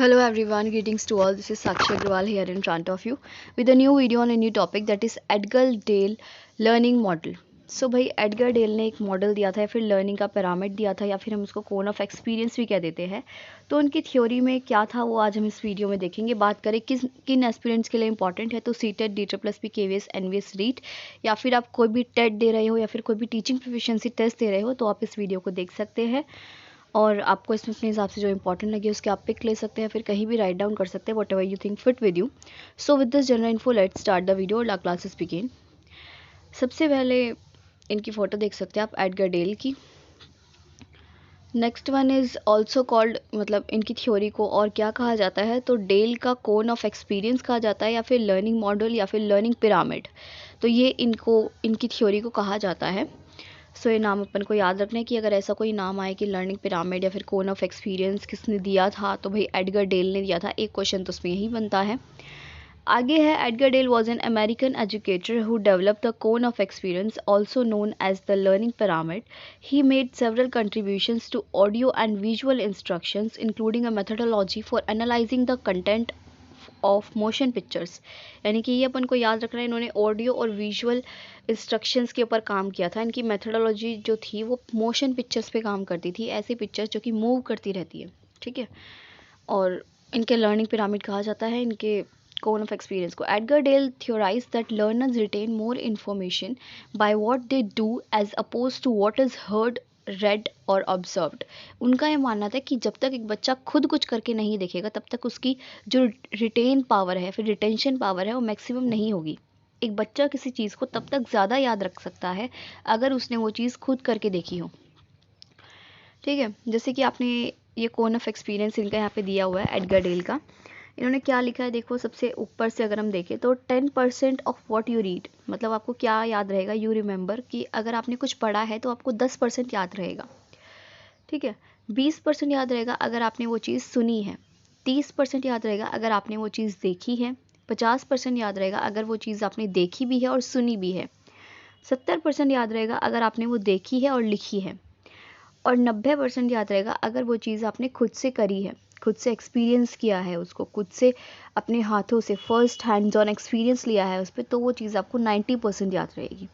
Hello everyone, greetings to all. This is Sakshi Agrawal here in front of you with a new video on a new topic that is Edgar Dale learning model. So भाई Edgar del ने एक model दिया था या फिर learning का pyramid दिया था या फिर हम उसको कोन ऑफ एक्सपीरियंस भी कह देते हैं। तो उनकी थ्योरी में क्या था वो आज हम इस वीडियो में देखेंगे। बात करें किन एस्पिरेंट्स के लिए इंपॉर्टेंट है, तो CTET, DSSP, KVS, NVS, REET, या फिर आप कोई भी टेट दे रहे हो या फिर कोई भी टीचिंग प्रोफिशिएंसी टेस्ट दे रहे हो तो आप इस वीडियो को देख सकते हैं और आपको इसमें अपने हिसाब से जो इंपॉर्टेंट लगे उसके आप पिक ले सकते हैं, फिर कहीं भी राइट डाउन कर सकते हैं, what ever you think fit with you. So with this general info let's start the video और क्लासेस बिगिन। सबसे पहले इनकी फ़ोटो देख सकते हैं आप एडगर डेल की। Next one is also called, मतलब इनकी थ्योरी को और क्या कहा जाता है, तो डेल का कोन ऑफ एक्सपीरियंस कहा जाता है या फिर लर्निंग मॉडल या फिर लर्निंग पिरामिड। तो ये इनकी थ्योरी को कहा जाता है। सो ये नाम अपन को याद रखना है कि अगर ऐसा कोई नाम आए कि लर्निंग पिरामिड या फिर कोन ऑफ एक्सपीरियंस किसने दिया था, तो भाई एडगर डेल ने दिया था। एक क्वेश्चन तो उसमें यही बनता है। आगे है, Edgar Dale was an American educator who develop the cone of experience also known as the learning pyramid. He made several contributions to audio and visual instructions including a methodology for analysing the content of motion pictures. यानी कि ये अपन को याद रखना है, इन्होंने audio और visual instructions के ऊपर काम किया था। इनकी मेथडोलॉजी जो थी वो मोशन पिक्चर्स पे काम करती थी, ऐसी पिक्चर्स जो कि मूव करती रहती है, ठीक है। और इनके लर्निंग पिरामिड कहा जाता है इनके कोन ऑफ एक्सपीरियंस को। Edgar Dale theorize that learners retain more information by what they do as opposed to what is heard, read और ऑब्जर्व्ड। उनका ये मानना था कि जब तक एक बच्चा खुद कुछ करके नहीं देखेगा तब तक उसकी जो रिटेन पावर है, फिर रिटेंशन पावर है, वो मैक्सिमम नहीं होगी। एक बच्चा किसी चीज़ को तब तक ज़्यादा याद रख सकता है अगर उसने वो चीज़ खुद करके देखी हो, ठीक है। जैसे कि आपने ये कोन ऑफ एक्सपीरियंस इनका यहाँ पे दिया हुआ है एडगर डेल का। इन्होंने क्या लिखा है देखो, सबसे ऊपर से अगर हम देखें तो 10% ऑफ व्हाट यू रीड, मतलब आपको क्या याद रहेगा, यू रिमेंबर, कि अगर आपने कुछ पढ़ा है तो आपको 10% याद रहेगा, ठीक है। 20% याद रहेगा अगर आपने वो चीज़ सुनी है। 30% याद रहेगा अगर आपने वो चीज़ देखी है। 50% याद रहेगा अगर वो चीज़ आपने देखी भी है और सुनी भी है। 70% याद रहेगा अगर आपने वो देखी है और लिखी है। और 90% याद रहेगा अगर वो चीज़ आपने खुद से करी है, खुद से एक्सपीरियंस किया है उसको, खुद से अपने हाथों से फर्स्ट हैंड्स ऑन एक्सपीरियंस लिया है उस पर, तो वो चीज़ आपको 90% याद रहेगी।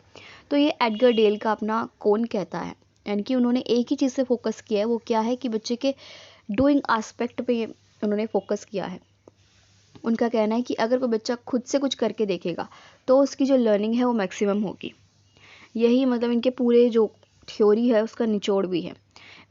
तो ये एडगर डेल का अपना कौन कहता है, यानी कि उन्होंने एक ही चीज़ से फोकस किया है, वो क्या है कि बच्चे के डूइंग एस्पेक्ट पे उन्होंने फोकस किया है। उनका कहना है कि अगर कोई बच्चा खुद से कुछ करके देखेगा तो उसकी जो लर्निंग है वो मैक्सिमम होगी। यही मतलब इनके पूरे जो थ्योरी है उसका निचोड़ भी है।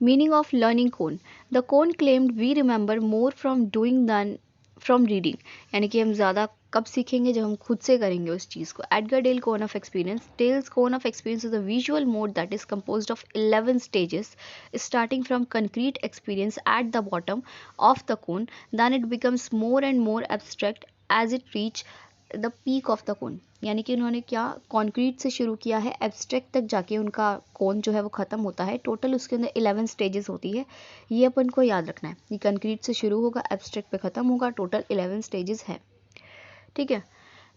Meaning of learning cone, the cone claimed we remember more from doing than from reading. यानी कि हम ज़्यादा कब सीखेंगे, जब हम खुद से करेंगे उस चीज़ को। Edgar Dale cone of experience, Dale's cone of experience is a visual mode that is composed of 11 stages starting from concrete experience at the bottom of the cone, then it becomes more and more abstract as it reach the peak of the cone. यानी कि उन्होंने क्या concrete से शुरू किया है, abstract तक जाके उनका कोन जो है वो ख़त्म होता है। टोटल उसके अंदर 11 स्टेजेस होती है, ये अपन को याद रखना है। ये कंक्रीट से शुरू होगा, एब्स्ट्रैक्ट पे ख़त्म होगा, टोटल 11 स्टेजेस है, ठीक है।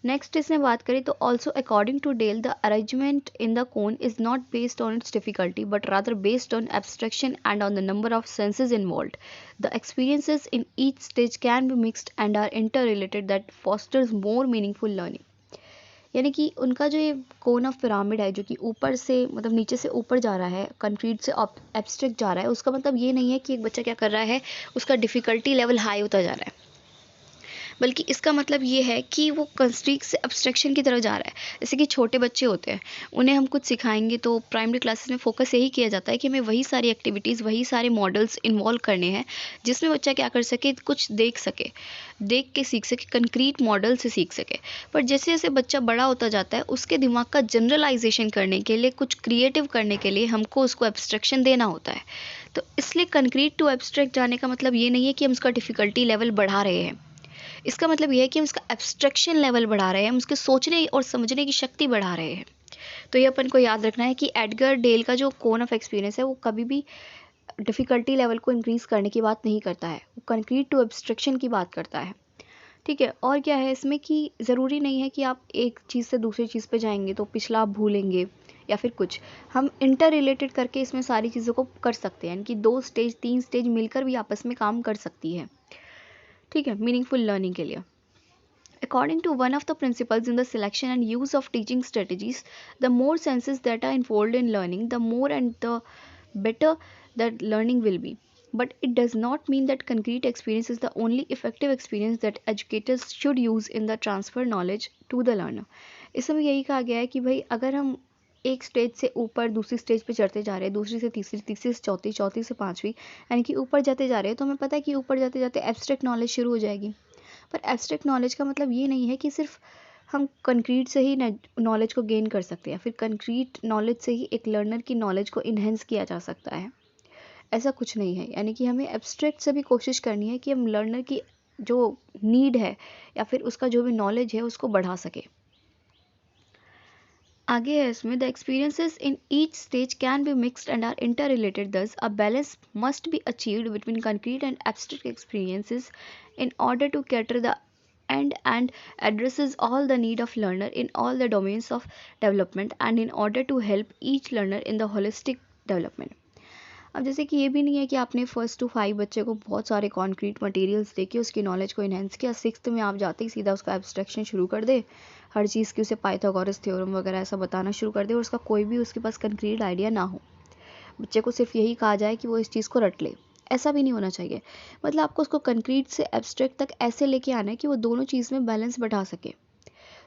नेक्स्ट इसमें बात करें तो also according to Dale the arrangement in the cone is not based on its difficulty but rather based on abstraction and on the number of senses involved. The experiences in each stage can be mixed and are interrelated that fosters more meaningful learning. यानी कि उनका जो ये cone of pyramid है, जो कि ऊपर से मतलब नीचे से ऊपर जा रहा है, कंक्रीट से एब्स्ट्रैक्ट जा रहा है, उसका मतलब ये नहीं है कि एक बच्चा क्या कर रहा है, उसका डिफ़िकल्टी लेवल हाई होता जा रहा है, बल्कि इसका मतलब ये है कि वो कंस्ट्रिक्ट से अब्स्ट्रक्शन की तरफ जा रहा है। जैसे कि छोटे बच्चे होते हैं, उन्हें हम कुछ सिखाएंगे तो प्राइमरी क्लासेस में फोकस यही किया जाता है कि हमें वही सारी एक्टिविटीज़, वही सारे मॉडल्स इन्वॉल्व करने हैं जिसमें बच्चा क्या कर सके, कुछ देख सके, देख के सीख सके, कंक्रीट मॉडल से सीख सके। पर जैसे जैसे बच्चा बड़ा होता जाता है, उसके दिमाग का जनरलाइजेशन करने के लिए, कुछ क्रिएटिव करने के लिए हमको उसको एब्स्ट्रक्शन देना होता है। तो इसलिए कंक्रीट टू एब्स्ट्रैक्ट जाने का मतलब ये नहीं है कि हम उसका डिफ़िकल्टी लेवल बढ़ा रहे हैं। इसका मतलब यह है कि हम इसका एब्स्ट्रैक्शन लेवल बढ़ा रहे हैं, हम उसके सोचने और समझने की शक्ति बढ़ा रहे हैं। तो ये अपन को याद रखना है कि एडगर डेल का जो कोन ऑफ एक्सपीरियंस है वो कभी भी डिफ़िकल्टी लेवल को इंक्रीज़ करने की बात नहीं करता है, वो कंक्रीट टू एब्स्ट्रैक्शन की बात करता है, ठीक है। और क्या है इसमें कि ज़रूरी नहीं है कि आप एक चीज़ से दूसरी चीज़ पे जाएंगे तो पिछला आप भूलेंगे या फिर कुछ, हम इंटर रिलेटेड करके इसमें सारी चीज़ों को कर सकते हैं। यानी कि 2 स्टेज 3 स्टेज मिलकर भी आपस में काम कर सकती है, ठीक है, मीनिंगफुल लर्निंग के लिए। According to one of the principles in the selection and use of teaching strategies, the more senses that are involved in learning, the more and the better that learning will be. But it does not mean that concrete experience is the only effective experience that educators should use in the transfer knowledge to the learner. इसमें यही कहा गया है कि भाई अगर हम एक स्टेज से ऊपर दूसरी स्टेज पे चढ़ते जा रहे हैं, दूसरी से तीसरी, तीसरी से चौथी, चौथी से पांचवी, यानी कि ऊपर जाते जा रहे हैं, तो हमें पता है कि ऊपर जाते जाते एब्स्ट्रैक्ट नॉलेज शुरू हो जाएगी। पर एब्स्ट्रैक्ट नॉलेज का मतलब ये नहीं है कि सिर्फ हम कंक्रीट से ही नॉलेज को गेन कर सकते हैं, फिर कंक्रीट नॉलेज से ही एक लर्नर की नॉलेज को इन्हेंस किया जा सकता है, ऐसा कुछ नहीं है। यानी कि हमें एब्स्ट्रैक्ट से भी कोशिश करनी है कि हम लर्नर की जो नीड है या फिर उसका जो भी नॉलेज है उसको बढ़ा सके। आगे है इसमें, the experiences in each stage can be mixed and are interrelated, thus a balance must be achieved between concrete and abstract experiences in order to cater the end and addresses all the need of learner in all the domains of development and in order to help each learner in the holistic development. अब जैसे कि ये भी नहीं है कि आपने 1st to 5 बच्चे को बहुत सारे कॉन्क्रीट मटेरियल्स देके उसकी नॉलेज को इन्हेंस किया, 6th में आप जाते ही सीधा उसका एब्स्ट्रैक्शन शुरू कर दे, हर चीज़ की उसे पाइथागोरस थ्योरम वगैरह ऐसा बताना शुरू कर दे और उसका कोई भी उसके पास कंक्रीट आइडिया ना हो, बच्चे को सिर्फ यही कहा जाए कि वो इस चीज़ को रट ले। ऐसा भी नहीं होना चाहिए। मतलब आपको उसको कंक्रीट से एब्स्ट्रैक्ट तक ऐसे लेके आना है कि वो दोनों चीज़ में बैलेंस बढ़ा सके।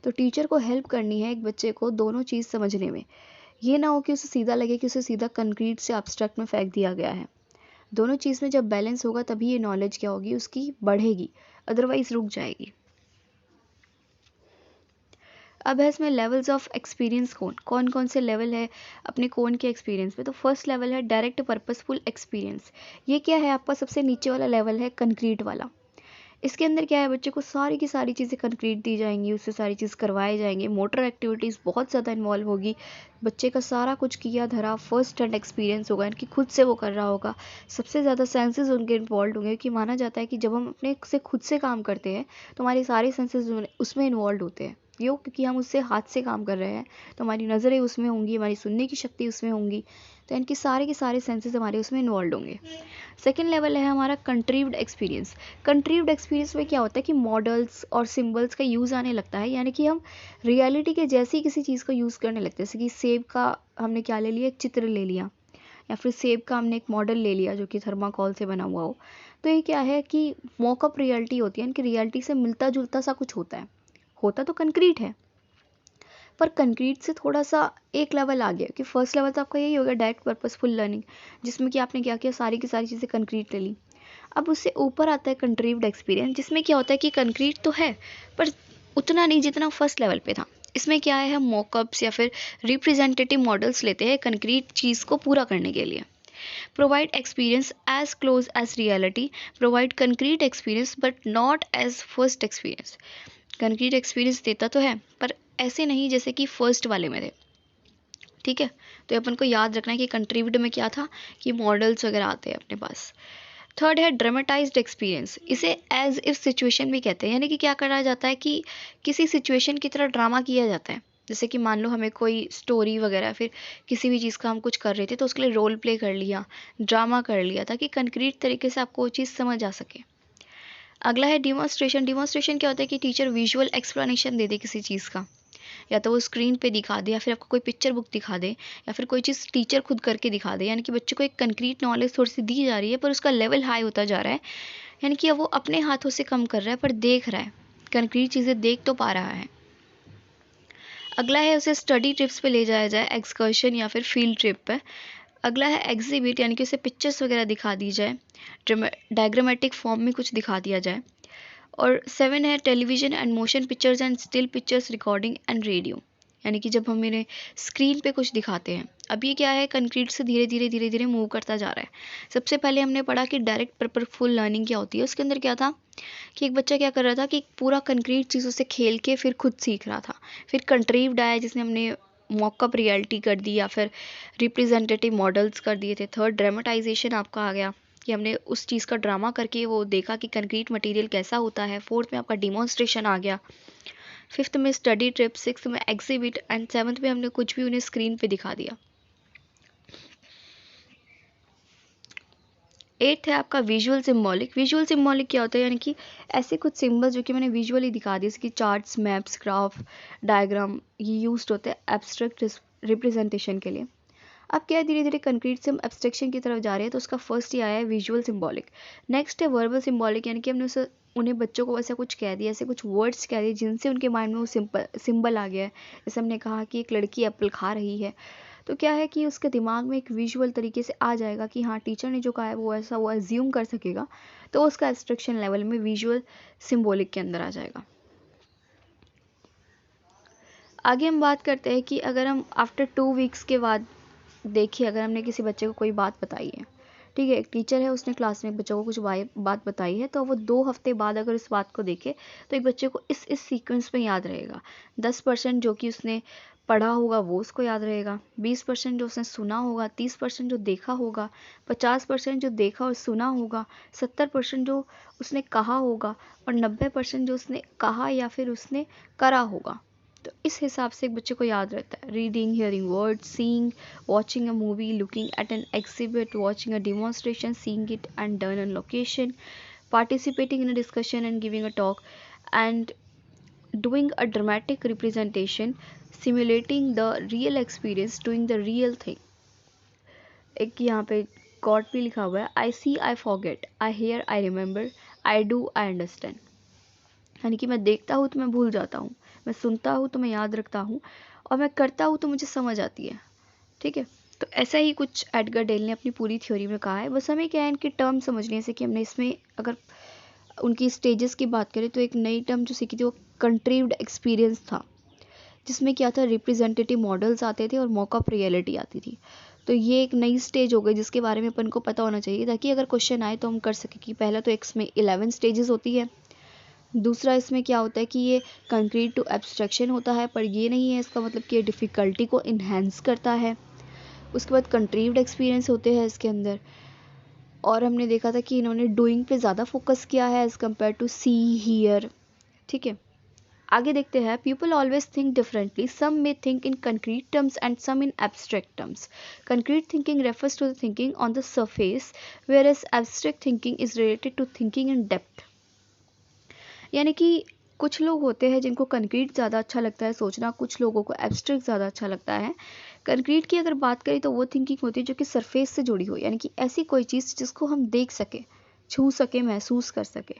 तो टीचर को हेल्प करनी है एक बच्चे को दोनों चीज़ समझने में। ये ना हो कि उसे सीधा लगे कि उसे सीधा कंक्रीट से एब्स्ट्रैक्ट में फेंक दिया गया है। दोनों चीज़ में जब बैलेंस होगा तभी ये नॉलेज क्या होगी, उसकी बढ़ेगी, अदरवाइज रुक जाएगी। अब है इसमें लेवल्स ऑफ एक्सपीरियंस, कौन कौन से लेवल है अपने कौन के एक्सपीरियंस में। तो फर्स्ट लेवल है डायरेक्ट पर्पसफुल एक्सपीरियंस। ये क्या है, आपका सबसे नीचे वाला लेवल है कंक्रीट वाला। इसके अंदर क्या है, बच्चे को सारी की सारी चीज़ें कंक्रीट दी जाएंगी, उससे सारी चीज़ करवाए जाएंगे, मोटर एक्टिविटीज़ बहुत ज़्यादा इन्वॉल्व होगी, बच्चे का सारा कुछ किया धरा फर्स्ट हैंड एक्सपीरियंस होगा, इनकी खुद से वो कर रहा होगा, सबसे ज़्यादा सेंसेस उनके इन्वॉल्व होंगे। कि माना जाता है कि जब हम अपने से खुद से काम करते हैं तो हमारे सारे सेंसेस उसमें इन्वॉल्व होते हैं, क्यों, क्योंकि हम उससे हाथ से काम कर रहे हैं, तो हमारी नज़रें उसमें होंगी, हमारी सुनने की शक्ति उसमें होंगी, तो इनकी सारे के सारे सेंसेस हमारे उसमें इन्वॉल्व होंगे। सेकेंड लेवल है हमारा कंट्रीव्ड एक्सपीरियंस। कंट्रीव्ड एक्सपीरियंस में क्या होता है कि मॉडल्स और सिम्बल्स का यूज़ आने लगता है, यानी कि हम रियलिटी के जैसी किसी चीज़ को यूज़ करने लगते हैं। जैसे कि सेब का हमने क्या ले लिया, एक चित्र ले लिया, या फिर सेब का हमने एक मॉडल ले लिया जो कि थर्माकोल से बना हुआ हो। तो ये क्या है कि मॉकअप रियलिटी होती है, इनकी रियलिटी से मिलता जुलता सा कुछ होता है, होता तो कंक्रीट है पर कंक्रीट से थोड़ा सा एक लेवल आ गया। कि फर्स्ट लेवल तो आपका यही होगा डायरेक्ट पर्पसफुल लर्निंग, जिसमें कि आपने क्या किया, सारी की सारी चीज़ें कंक्रीट ले ली। अब उससे ऊपर आता है कंट्रीव्ड एक्सपीरियंस, जिसमें क्या होता है कि कंक्रीट तो है पर उतना नहीं जितना फर्स्ट लेवल पे था। इसमें क्या है, हम मॉकअप्स या फिर रिप्रेजेंटेटिव मॉडल्स लेते हैं कंक्रीट चीज़ को पूरा करने के लिए। Provide experience as close as reality, provide concrete experience but not as first experience. Concrete experience देता तो है पर ऐसे नहीं जैसे कि फर्स्ट वाले में थे, ठीक है। तो अपन को याद रखना है कि कंट्रीब्यूट में क्या था कि मॉडल्स वगैरह आते हैं अपने पास। थर्ड है ड्रामेटाइज्ड एक्सपीरियंस, इसे एज इफ सिचुएशन भी कहते हैं, यानी कि क्या करा जाता है कि किसी सिचुएशन की तरह ड्रामा किया जाता है। जैसे कि मान लो हमें कोई स्टोरी वगैरह फिर किसी भी चीज़ का हम कुछ कर रहे थे तो उसके लिए रोल प्ले कर लिया, ड्रामा कर लिया, ताकि कंक्रीट तरीके से आपको वो चीज़ समझ आ सके। अगला है डिमॉन्स्ट्रेशन। डिमॉन्स्ट्रेशन क्या होता है कि टीचर विजुअल एक्सप्लेनेशन दे दे किसी चीज़ का, या तो वो स्क्रीन पे दिखा दे या फिर आपको कोई पिक्चर बुक दिखा दे या फिर कोई चीज़ टीचर खुद करके दिखा दे। यानी कि बच्चे को एक कंक्रीट नॉलेज थोड़ी सी दी जा रही है पर उसका लेवल हाई होता जा रहा है, यानी कि अब वो अपने हाथों से कम कर रहा है पर देख रहा है, कंक्रीट चीज़ें देख तो पा रहा है। अगला है उसे स्टडी ट्रिप्स पे ले जाया जाए, एक्सकर्शन या फिर फील्ड ट्रिप पे। अगला है एग्जिबिट, यानी कि उसे पिक्चर्स वगैरह दिखा दी जाए, डायग्रामेटिक फॉर्म में कुछ दिखा दिया जाए। और 7 है television and motion pictures and still pictures recording and radio, यानी कि जब हम इन्हें स्क्रीन पे कुछ दिखाते हैं। अब ये क्या है, कंक्रीट से धीरे धीरे धीरे धीरे मूव करता जा रहा है। सबसे पहले हमने पढ़ा कि डायरेक्ट पर्पसफुल लर्निंग क्या होती है। उसके अंदर क्या था कि एक बच्चा क्या कर रहा था कि पूरा कंक्रीट चीज़ों से खेल के फिर खुद सीख रहा था। फिर कंट्रीव्ड आया जिसने हमने मॉकअप रियलिटी कर दी या फिर रिप्रेजेंटेटिव मॉडल्स कर दिए थे। थर्ड ड्रामेटाइजेशन आपका आ गया कि हमने उस चीज़ का ड्रामा करके वो देखा कि कंक्रीट मटेरियल कैसा होता है। फोर्थ में आपका डिमॉन्स्ट्रेशन आ गया। फिफ्थ में स्टडी ट्रिप, सिक्स्थ में एग्जिबिट एंड सेवन्थ में हमने कुछ भी उन्हें स्क्रीन पे दिखा दिया। एट्थ है आपका विजुअल सिम्बॉलिक। विजुअल सिम्बॉलिक क्या होता है, यानी कि ऐसे कुछ सिम्बल्स जो कि मैंने विजुअली दिखा दिए, जैसे कि चार्ट्स, मैप्स, ग्राफ, डायग्राम, ये यूज्ड होते हैं एब्स्ट्रैक्ट रिप्रेजेंटेशन के लिए। अब क्या है, धीरे धीरे कंक्रीट से हम एब्स्ट्रैक्शन की तरफ जा रहे हैं, तो उसका फर्स्ट ही आया है विजुअल सिम्बॉलिक। नेक्स्ट है वर्बल सिम्बॉलिक, यानी कि हमने उसे उन्हें बच्चों को ऐसा कुछ कह दिया, ऐसे कुछ वर्ड्स कह दिए जिनसे उनके माइंड में वो सिंबल आ गया है। जैसे हमने कहा कि एक लड़की एप्पल खा रही है, तो क्या है कि उसके दिमाग में एक विजुअल तरीके से आ जाएगा कि हाँ टीचर ने जो कहा है वो ऐसा वो एज्यूम कर सकेगा, तो उसका एब्स्ट्रैक्शन लेवल में विजुअल सिम्बॉलिक के अंदर आ जाएगा। आगे हम बात करते हैं कि अगर हम आफ्टर 2 वीक्स के बाद देखिए, अगर हमने किसी बच्चे को कोई बात बताई है, ठीक है, एक टीचर है उसने क्लास में बच्चों को कुछ बात बताई है, तो वो 2 हफ्ते बाद अगर उस बात को देखे तो एक बच्चे को इस सीक्वेंस में याद रहेगा। 10% जो कि उसने पढ़ा होगा वो उसको याद रहेगा, 20% जो उसने सुना होगा, 30% जो देखा होगा, 50% जो देखा और सुना होगा, 70% जो उसने कहा होगा, और 90% जो उसने कहा या फिर उसने करा होगा। तो इस हिसाब से एक बच्चे को याद रहता है। Reading, hearing words, seeing, watching a movie, looking at an exhibit, watching a demonstration, seeing it and done on location, participating in a discussion and giving a talk, and doing a dramatic representation, simulating the real experience, doing the real thing. एक यहाँ पे cot भी लिखा हुआ है, I see I forget, I hear I remember, I do I understand. यानी कि मैं देखता हूँ तो मैं भूल जाता हूँ, मैं सुनता हूँ तो मैं याद रखता हूँ, और मैं करता हूँ तो मुझे समझ आती है। ठीक है, तो ऐसा ही कुछ एडगर डेल ने अपनी पूरी थ्योरी में कहा है। बस हमें क्या है, इनके टर्म समझने से कि हमने इसमें अगर उनकी स्टेजेस की बात करें तो एक नई टर्म जो सीखी थी वो कंट्रीव्ड एक्सपीरियंस था, जिसमें क्या था, रिप्रेजेंटेटिव मॉडल्स आते थे और मॉकअप रियलिटी आती थी। तो ये एक नई स्टेज हो गई जिसके बारे में अपन को पता होना चाहिए, ताकि अगर क्वेश्चन आए तो हम कर सकें कि पहला तो इसमें 11 स्टेजेस होती है, दूसरा इसमें क्या होता है कि ये कंक्रीट टू एब्स्ट्रैक्शन होता है, पर ये नहीं है इसका मतलब कि ये डिफ़िकल्टी को इन्हेंस करता है। उसके बाद कंट्रीव्ड एक्सपीरियंस होते हैं इसके अंदर, और हमने देखा था कि इन्होंने डूइंग पे ज़्यादा फोकस किया है as compared to C, here. ठीक है, आगे देखते हैं। People always think differently, some may think in concrete terms and some in abstract terms. Concrete thinking refers to the thinking on the surface, whereas abstract thinking is related to thinking in depth. यानी कि कुछ लोग होते हैं जिनको concrete ज़्यादा अच्छा लगता है सोचना, कुछ लोगों को एब्स्ट्रैक्ट ज़्यादा अच्छा लगता है। कंक्रीट की अगर बात करें तो वो थिंकिंग होती है जो कि सरफेस से जुड़ी हो, यानी कि ऐसी कोई चीज़ जिसको हम देख सके, छू सके, महसूस कर सके।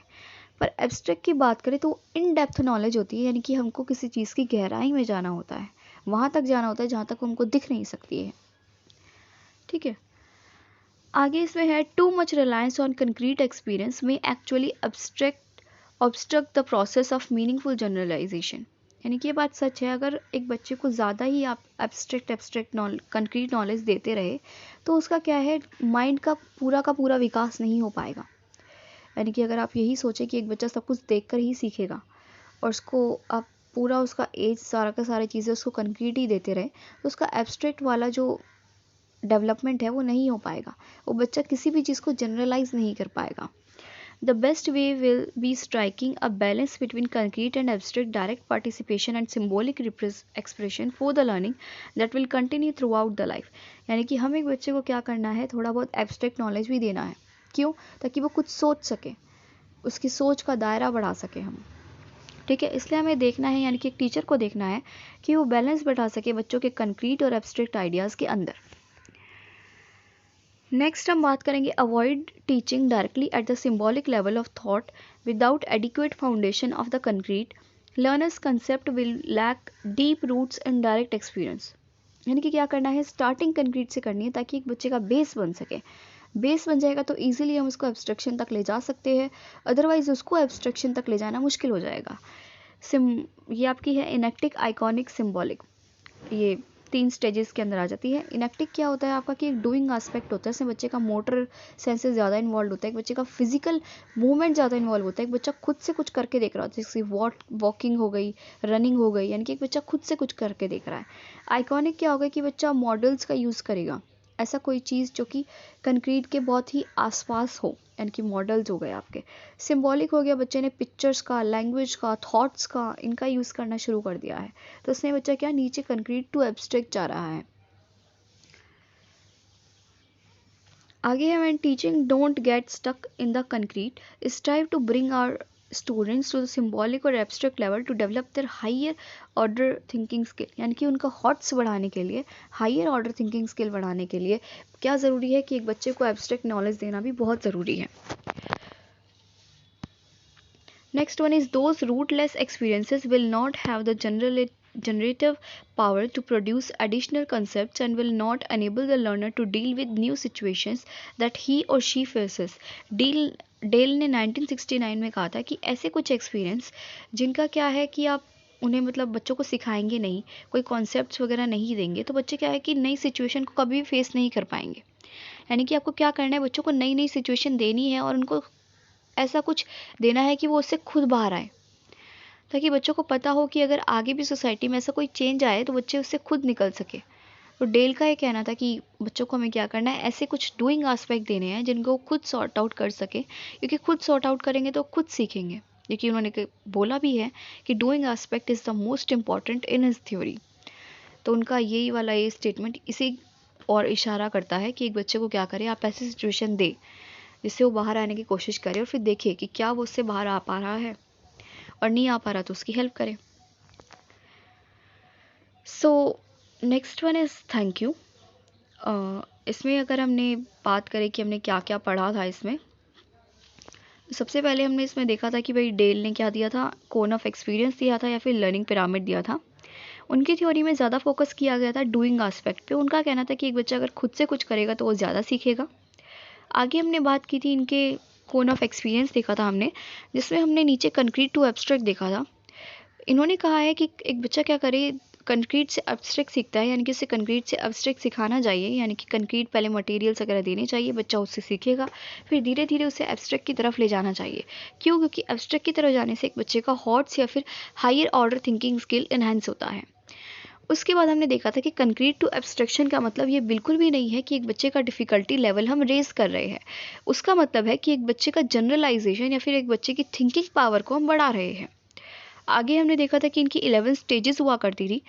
पर एब्स्ट्रैक्ट की बात करें तो इन डेप्थ नॉलेज होती है, यानी कि हमको किसी चीज़ की गहराई में जाना होता है, वहाँ तक जाना होता है जहाँ तक हमको दिख नहीं सकती है। ठीक है, आगे इसमें है too much reliance on concrete experience में actually obstruct the process of meaningful generalisation. यानी कि ये बात सच है, अगर एक बच्चे को ज़्यादा ही आप एब्स्ट्रैक्ट कंक्रीट नॉलेज देते रहे तो उसका क्या है, माइंड का पूरा विकास नहीं हो पाएगा। यानी कि अगर आप यही सोचें कि एक बच्चा सब कुछ देख कर ही सीखेगा और उसको आप पूरा उसका एज सारा का सारी चीज़ें उसको कंक्रीट ही देते रहे, तो उसका एब्स्ट्रैक्ट वाला जो डेवलपमेंट है वो नहीं हो पाएगा, वो बच्चा किसी भी चीज़ को जनरलाइज नहीं कर पाएगा। The best way will be striking a balance between concrete and abstract direct participation and symbolic expression for the learning that will continue throughout the life। यानी कि हम एक बच्चे को क्या करना है, थोड़ा बहुत एब्स्ट्रैक्ट नॉलेज भी देना है। क्यों? ताकि वो कुछ सोच सके, उसकी सोच का दायरा बढ़ा सके हम। ठीक है, इसलिए हमें देखना है, यानी कि एक टीचर को देखना है कि वो बैलेंस बैठा सके बच्चों के कंक्रीट और एब्स्ट्रैक्ट आइडियाज़ के अंदर। नेक्स्ट हम बात करेंगे avoid teaching directly at the symbolic level of thought without adequate foundation of the concrete. Learners concept will lack deep roots in direct experience. यानी कि क्या करना है, स्टार्टिंग कंक्रीट से करनी है ताकि एक बच्चे का बेस बन सके। बेस बन जाएगा तो ईजिली हम उसको एब्स्ट्रैक्शन तक ले जा सकते हैं, अदरवाइज उसको एब्स्ट्रैक्शन तक ले जाना मुश्किल हो जाएगा। ये आपकी है इनेक्टिक, आइकॉनिक, सिम्बॉलिक, ये 3 स्टेजेस के अंदर आ जाती है। इनेक्टिक क्या होता है आपका कि एक डूइंग एस्पेक्ट होता है, इसमें बच्चे का मोटर सेंसेस ज़्यादा इन्वॉल्व होता है, एक बच्चे का फिजिकल मूवमेंट ज़्यादा इन्वॉल्व होता है, एक बच्चा खुद से कुछ करके देख रहा होता है, जैसे वॉकिंग हो गई, रनिंग हो गई, यानी कि एक बच्चा खुद से कुछ करके देख रहा है। आइकॉनिक क्या होगा कि बच्चा मॉडल्स का यूज़ करेगा, ऐसा कोई चीज़ जो कि कंक्रीट के बहुत ही आसपास हो, यानी कि मॉडल्स हो गए आपके। सिंबॉलिक हो गया, बच्चे ने पिक्चर्स का, लैंग्वेज का, थॉट्स का, इनका यूज़ करना शुरू कर दिया है, तो उसने बच्चा क्या, नीचे कंक्रीट टू एब्स्ट्रैक्ट जा रहा है। आगे है when teaching don't get stuck in the concrete, strive to bring our students to the symbolic और abstract level to develop their higher order thinking skill. यानी कि उनका हॉट्स बढ़ाने के लिए, हायर ऑर्डर थिंकिंग स्किल बढ़ाने के लिए क्या ज़रूरी है कि एक बच्चे को एब्स्ट्रैक्ट नॉलेज देना भी बहुत ज़रूरी है। Next one is those rootless experiences will not have the generative power to produce additional concepts and will not enable the learner to deal with new situations that he or she faces. Dale ने 1969 में कहा था कि ऐसे कुछ experience जिनका क्या है कि आप उन्हें मतलब बच्चों को सिखाएंगे नहीं, कोई कॉन्सेप्ट्स वगैरह नहीं देंगे, तो बच्चे क्या है कि नई सिचुएशन को कभी भी फेस नहीं कर पाएंगे। यानी कि आपको क्या करना है, बच्चों को नई नई सिचुएशन देनी है और उनको ऐसा कुछ देना है कि वो उससे खुद बाहर आए, ताकि बच्चों को पता हो कि अगर आगे भी सोसाइटी में ऐसा कोई चेंज आए तो बच्चे उससे खुद निकल सके। तो डेल का ये कहना था कि बच्चों को हमें क्या करना है, ऐसे कुछ डूइंग एस्पेक्ट देने हैं जिनको खुद सॉर्ट आउट कर सके, क्योंकि खुद सॉर्ट आउट करेंगे तो खुद सीखेंगे। क्योंकि उन्होंने बोला भी है कि doing aspect is the most important in his theory. तो उनका यही वाला ये स्टेटमेंट इसी और इशारा करता है कि एक बच्चे को क्या करें, आप ऐसी सिचुएशन दे जिससे वो बाहर आने की कोशिश करे और फिर देखे कि क्या वो उससे बाहर आ पा रहा है, और नहीं आ पा रहा तो उसकी हेल्प करें। So next one is thank you. इसमें अगर हमने बात करें कि हमने क्या क्या पढ़ा था इसमें, तो सबसे पहले हमने इसमें देखा था कि भाई डेल ने क्या दिया था, कोन ऑफ एक्सपीरियंस दिया था या फिर लर्निंग पिरामिड दिया था। उनकी थ्योरी में ज़्यादा फोकस किया गया था डूइंग एस्पेक्ट पे। उनका कहना था कि एक बच्चा अगर खुद से कुछ करेगा तो वो ज़्यादा सीखेगा। आगे हमने बात की थी इनके कोन ऑफ एक्सपीरियंस देखा था हमने, जिसमें हमने नीचे कंक्रीट टू एब्स्ट्रैक्ट देखा था। इन्होंने कहा है कि एक बच्चा क्या करे, कंक्रीट से एब्स्ट्रैक्ट सीखता है, यानी कि उसे कंक्रीट से एब्स्ट्रैक्ट सिखाना चाहिए। यानी कि कंक्रीट पहले मटेरियल्स वगैरह देने चाहिए, बच्चा उससे सीखेगा, फिर धीरे धीरे उसे एब्स्ट्रैक्ट की तरफ ले जाना चाहिए। क्यों? क्योंकि एब्स्ट्रैक्ट की तरफ जाने से एक बच्चे का हॉट्स या फिर higher order thinking skill enhance होता है। उसके बाद हमने देखा था कि कंक्रीट टू एब्स्ट्रैक्शन का मतलब ये बिल्कुल भी नहीं है कि एक बच्चे का डिफ़िकल्टी लेवल हम रेज़ कर रहे हैं। उसका मतलब है कि एक बच्चे का जनरलाइजेशन या फिर एक बच्चे की थिंकिंग पावर को हम बढ़ा रहे हैं। आगे हमने देखा था कि इनकी 11 स्टेजेस हुआ करती थी,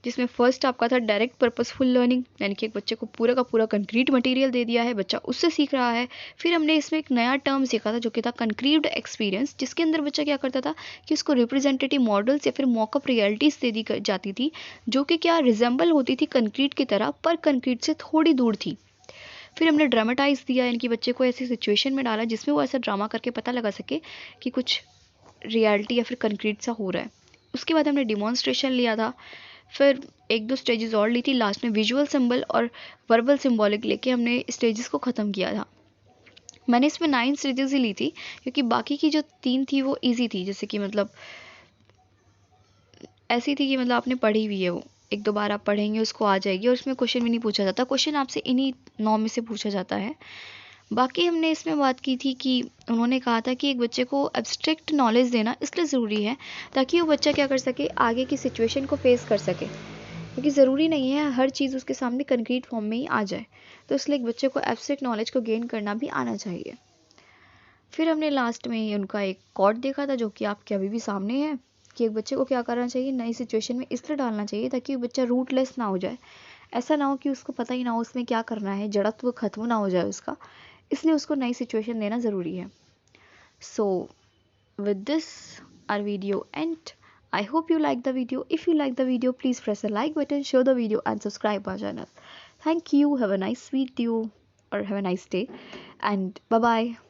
जिसमें फर्स्ट आपका था डायरेक्ट पर्पसफुल लर्निंग, यानी कि एक बच्चे को पूरा का पूरा कंक्रीट मटेरियल दे दिया है, बच्चा उससे सीख रहा है। फिर हमने इसमें एक नया टर्म सीखा था जो कि था कंक्रीट एक्सपीरियंस, जिसके अंदर बच्चा क्या करता था कि उसको रिप्रेजेंटेटिव मॉडल्स या फिर मॉकअप रियलिटीज़ दे दी जाती थी, जो कि क्या रिजेंबल होती थी कंक्रीट की तरह, पर कंक्रीट से थोड़ी दूर थी। फिर हमने ड्रामेटाइज दिया, यानी कि बच्चे को ऐसी सिचुएशन में डाला जिसमें वो ऐसा ड्रामा करके पता लगा सके कि कुछ रियलिटी या फिर कंक्रीट सा हो रहा है। उसके बाद हमने डिमॉन्स्ट्रेशन लिया था, फिर एक दो स्टेजेस और ली थी, लास्ट में विजुअल सिंबल और वर्बल सिंबॉलिक लेके हमने स्टेजेस को ख़त्म किया था। मैंने इसमें 9 स्टेजेस ही ली थी, क्योंकि बाकी की जो 3 थी वो इजी थी, जैसे कि मतलब ऐसी थी कि मतलब आपने पढ़ी हुई है, वो एक दो बार आप पढ़ेंगे उसको आ जाएगी, और उसमें क्वेश्चन भी नहीं पूछा जाता, क्वेश्चन आपसे इन्हीं 9 में से पूछा जाता है। बाकी हमने इसमें बात की थी कि उन्होंने कहा था कि एक बच्चे को एब्स्ट्रैक्ट नॉलेज देना इसलिए ज़रूरी है ताकि वो बच्चा क्या कर सके, आगे की सिचुएशन को फेस कर सके, क्योंकि ज़रूरी नहीं है हर चीज़ उसके सामने कंक्रीट फॉर्म में ही आ जाए। तो इसलिए एक बच्चे को एब्स्ट्रैक्ट नॉलेज को गेन करना भी आना चाहिए। फिर हमने लास्ट में उनका एक कोट देखा था जो कि आपके अभी भी सामने है, कि एक बच्चे को क्या करना चाहिए, नई सिचुएशन में इसलिए डालना चाहिए ताकि बच्चा रूटलेस ना हो जाए। ऐसा ना हो कि उसको पता ही ना हो उसमें क्या करना है, जड़त्व खत्म ना हो जाए उसका, इसलिए उसको नई सिचुएशन देना ज़रूरी है। So with this our video and I hope you like the video. If you like the video, please press the like button, share the video and subscribe our channel. Thank you. Have a nice video or have a nice day and bye bye.